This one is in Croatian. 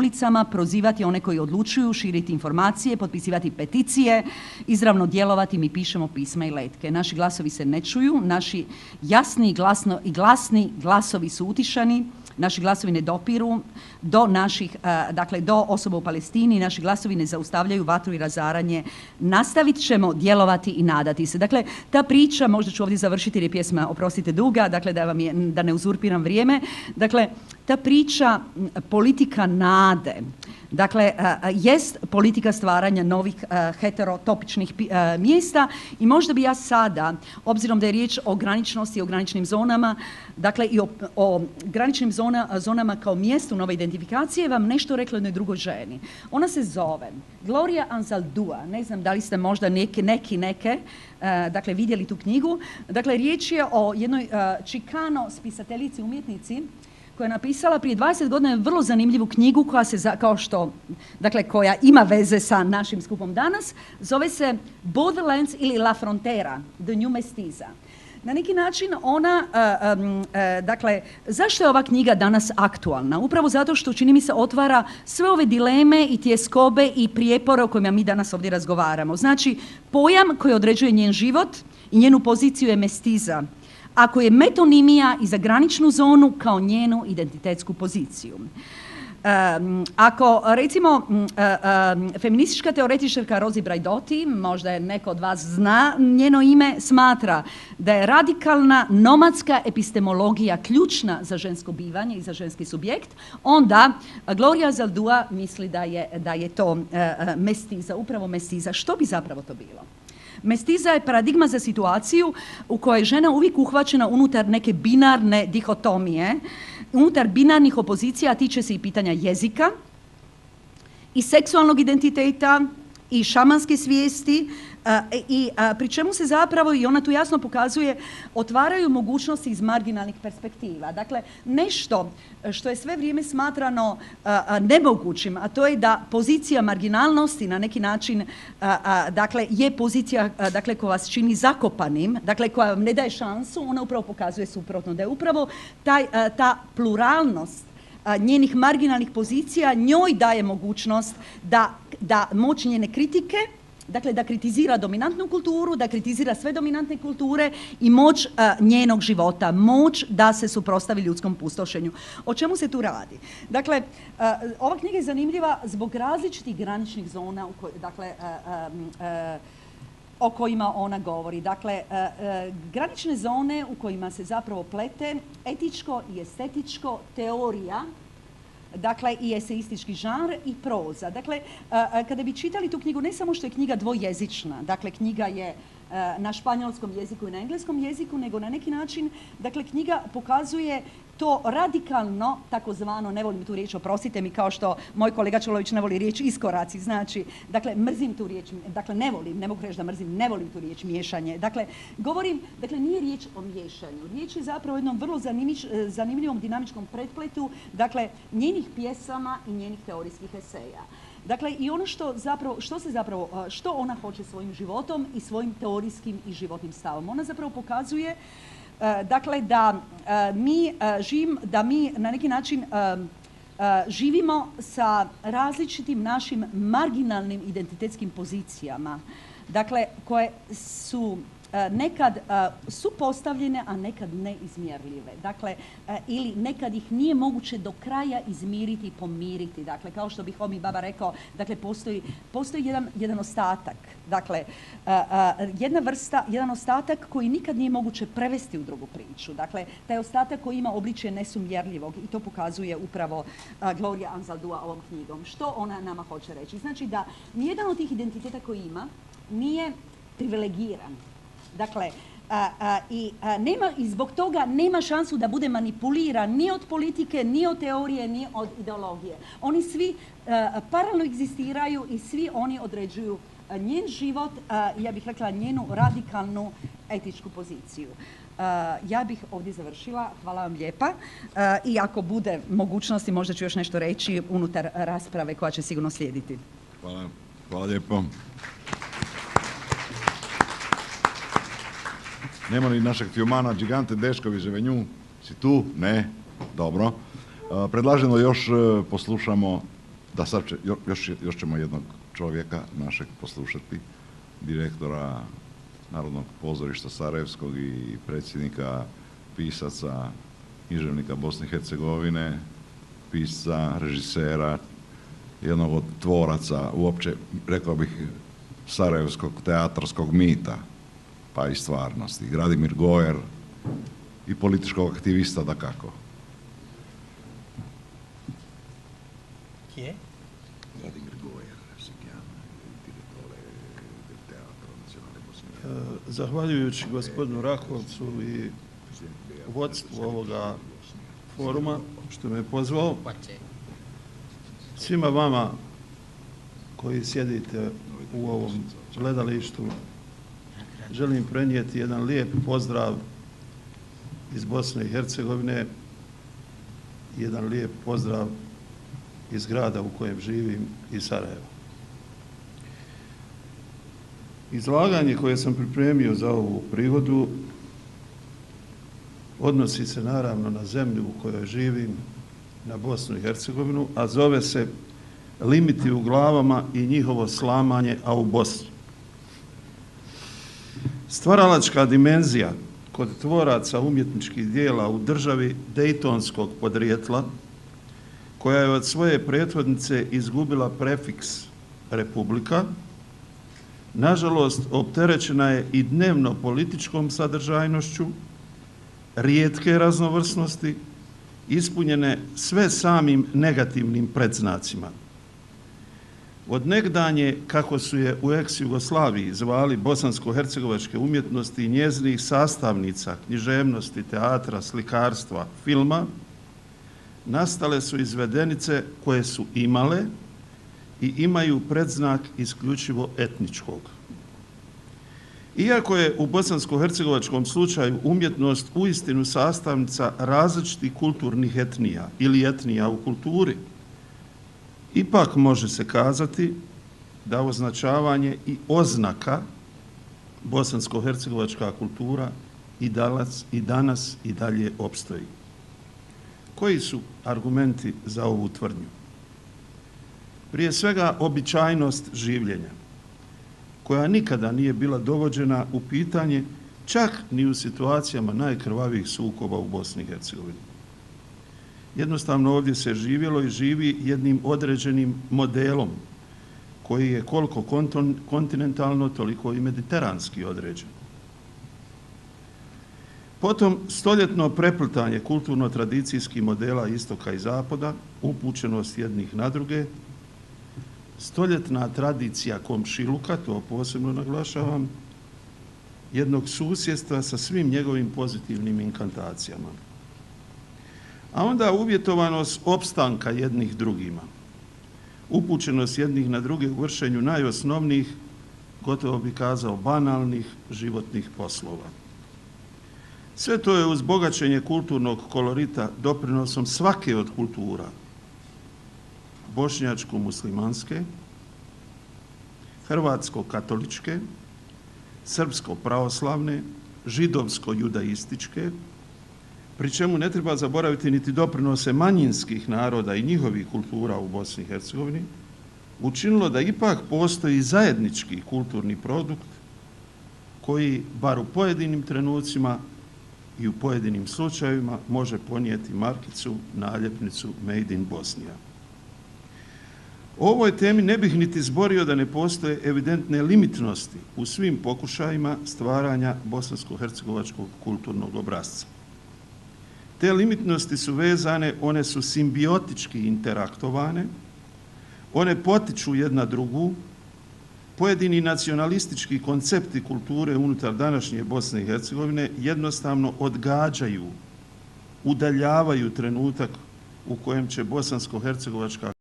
ulicama, prozivati one koji odlučuju, širiti informacije, potpisivati peticije, izravno djelovati. Mi pišemo pisma i letke. Naši glasovi se ne čuju, naši jasni i glasni glasovi su utišani, naši glasovi ne dopiru do naših, dakle do osoba u Palestini, naši glasovi ne zaustavljaju vatru i razaranje. Nastavit ćemo djelovati i nadati se. Dakle, ta priča, možda ću ovdje završiti jer je pjesma, oprostite, duga, dakle da ne uzurpiram vrijeme. Dakle, ta priča politika nade, dakle, jest politika stvaranja novih heterotopičnih mjesta i možda bi ja sada, obzirom da je riječ o graničnosti i o graničnim zonama, dakle i o graničnim zonama kao mjestu nove identifikacije, vam nešto rekla jednoj drugoj ženi. Ona se zove Gloria Anzaldúa, ne znam da li ste možda neke, dakle vidjeli tu knjigu. Dakle, riječ je o jednoj Chicano spisateljici, umjetnici, koja je napisala prije 20 godina vrlo zanimljivu knjigu koja ima veze sa našim skupom danas, zove se Borderlands ili La Frontera, The New Mestiza. Na neki način ona, dakle, zašto je ova knjiga danas aktualna? Upravo zato što, čini mi se, otvara sve ove dileme i tjeskobe i prijepore o kojima mi danas ovdje razgovaramo. Znači, pojam koji određuje njen život i njenu poziciju je mestiza, ako je metonimija i za graničnu zonu kao njenu identitetsku poziciju. Ako, recimo, feministička teoretičarka Rosi Braidotti, možda je neko od vas zna njeno ime, smatra da je radikalna nomadska epistemologija ključna za žensko bivanje i za ženski subjekt, onda Gloria Anzaldúa misli da je to mestiza, upravo mestiza. Što bi zapravo to bilo? Mestiza je paradigma za situaciju u kojoj je žena uvijek uhvaćena unutar neke binarne dihotomije, unutar binarnih opozicija, a tiče se i pitanja jezika, i seksualnog identiteta, i šamanske svijesti, pri čemu se zapravo, i ona tu jasno pokazuje, otvaraju mogućnosti iz marginalnih perspektiva. Dakle, nešto što je sve vrijeme smatrano nemogućim, a to je da pozicija marginalnosti na neki način, dakle, je pozicija, dakle, koja vas čini zakopanim, dakle, koja vam ne daje šansu, ona upravo pokazuje suprotno, da je upravo ta pluralnost njenih marginalnih pozicija njoj daje mogućnost da moć njene kritike, dakle da kritizira dominantnu kulturu, da kritizira sve dominantne kulture i moć njenog života, moć da se suprotstavi ljudskom pustošenju. O čemu se tu radi? Dakle, ova knjiga je zanimljiva zbog različitih graničnih zona o kojima ona govori. Dakle, granične zone u kojima se zapravo plete etičko i estetičko, teorija, dakle i eseistički žanr i proza. Dakle, kada bi čitali tu knjigu, ne samo što je knjiga dvojezična, dakle knjiga je na španjolskom jeziku i na engleskom jeziku, nego na neki način, dakle, knjiga pokazuje to radikalno, takozvano, ne volim tu riječ, oprostite mi, kao što moj kolega Čolović ne voli riječ iskoraci, znači, dakle, mrzim tu riječ, dakle, ne mogu reći da mrzim, ne volim tu riječ miješanje. Dakle, govorim, dakle, nije riječ o miješanju, riječ je zapravo o jednom vrlo zanimljivom dinamičkom pretpletu, dakle, njenih pjesama i njenih teorijskih eseja. Dakle, i ono što ona hoće svojim životom i svojim teorijskim i životnim stavom. Ona zapravo pokazuje, dakle, da mi na neki način živimo sa različitim našim marginalnim identitetskim pozicijama, dakle, koje su nekad supostavljene, a nekad neizmjerljive. Dakle, ili nekad ih nije moguće do kraja izmiriti i pomiriti. Dakle, kao što bi Homi Baba rekao, dakle, postoji jedan ostatak. Dakle, jedan ostatak koji nikad nije moguće prevesti u drugu priču. Dakle, taj ostatak koji ima obličje nesumjerljivog i to pokazuje upravo Gloria Anzaldúa ovom knjigom. Što ona nama hoće reći? Znači da nijedan od tih identiteta koji ima nije privilegiran. Dakle, i zbog toga nema šansu da bude manipuliran ni od politike, ni od teorije, ni od ideologije. Oni svi paralelno egzistiraju i svi oni određuju njen život, ja bih rekla njenu radikalnu etičku poziciju. Ja bih ovdje završila, hvala vam lijepa i ako bude mogućnosti možda ću još nešto reći unutar rasprave koja će sigurno slijediti. Hvala lijepo. Nema li našeg Fiumana Gigante Dešković Venju? Si tu? Ne? Dobro. Predlažem da još poslušamo Da, sad još ćemo jednog čovjeka našeg poslušati, direktora Narodnog pozorišta Sarajevskog i predsjednika pisaca, književnika Bosne i Hercegovine, pisca, režisera, jednog od tvoraca, uopće, rekao bih, sarajevskog teatarskog mita, pa i stvarnosti. Gradimir Gojer i političkog aktivista, dakako. Chi è? Gradimir Gojer, si chiama, direttore del Teatro Nazionale Bosniano. Zahvaljujući gospodinu Rakovcu i vodstvu ovoga foruma što me je pozvao, svima vama koji sjedite u ovom gledalištu želim prenijeti jedan lijep pozdrav iz Bosne i Hercegovine, jedan lijep pozdrav iz grada u kojem živim, iz Sarajeva. Izlaganje koje sam pripremio za ovu prigodu odnosi se naravno na zemlju u kojoj živim, na Bosnu i Hercegovinu, a zove se Limiti u glavama i njihovo slamanje, a u Bosni. Stvaralačka dimenzija kod tvoraca umjetničkih dijela u državi dejtonskog podrijetla, koja je od svoje prethodnice izgubila prefiks republika, nažalost opterećena je i dnevno političkom sadržajnošću, rijetke raznovrsnosti, ispunjene sve samim negativnim predznacima. Od negdanje, kako su je u ex-Jugoslaviji zvali bosansko-hercegovačke umjetnosti i njezinih sastavnica, književnosti, teatra, slikarstva, filma, nastale su izvedenice koje su imale i imaju predznak isključivo etničkog. Iako je u bosansko-hercegovačkom slučaju umjetnost uistinu sastavnica različitih kulturnih etnija ili etnija u kulturi, ipak može se kazati da označavanje i oznaka bosansko-hercegovačka kultura i danas i dalje opstoji. Koji su argumenti za ovu tvrdnju? Prije svega običajnost življenja, koja nikada nije bila dovođena u pitanje čak ni u situacijama najkrvavijih sukoba u Bosni i Hercegovini. Jednostavno ovdje se živjelo i živi jednim određenim modelom koji je koliko kontinentalno, toliko i mediteranski određen. Potom stoljetno preplitanje kulturno-tradicijskih modela istoka i zapada, upućenost jednih na druge, stoljetna tradicija komšiluka, to posebno naglašavam, jednog susjedstva sa svim njegovim pozitivnim inkantacijama. A onda uvjetovanost opstanka jednih drugima, upućenost jednih na druge u vršenju najosnovnijih, gotovo bi kazao banalnih životnih poslova. Sve to je uz bogaćenje kulturnog kolorita doprinosom svake od kultura, bošnjačko-muslimanske, hrvatsko-katoličke, srpsko-pravoslavne, židovsko-judaističke, pri čemu ne treba zaboraviti niti doprinose manjinskih naroda i njihovih kultura u Bosni i Hercegovini, učinilo da ipak postoji zajednički kulturni produkt koji, bar u pojedinim trenucima i u pojedinim slučajevima, može ponijeti markicu, naljepnicu Made in Bosnia. O ovoj temi ne bih niti zborio da ne postoje evidentne limitnosti u svim pokušajima stvaranja bosansko-hercegovačkog kulturnog obrasca. Te limitnosti su vezane, one su simbiotički interaktovane, one potiču jedna drugu, pojedini nacionalistički koncepti kulture unutar današnje Bosne i Hercegovine jednostavno odgađaju, udaljavaju trenutak u kojem će bosansko-hercegovačka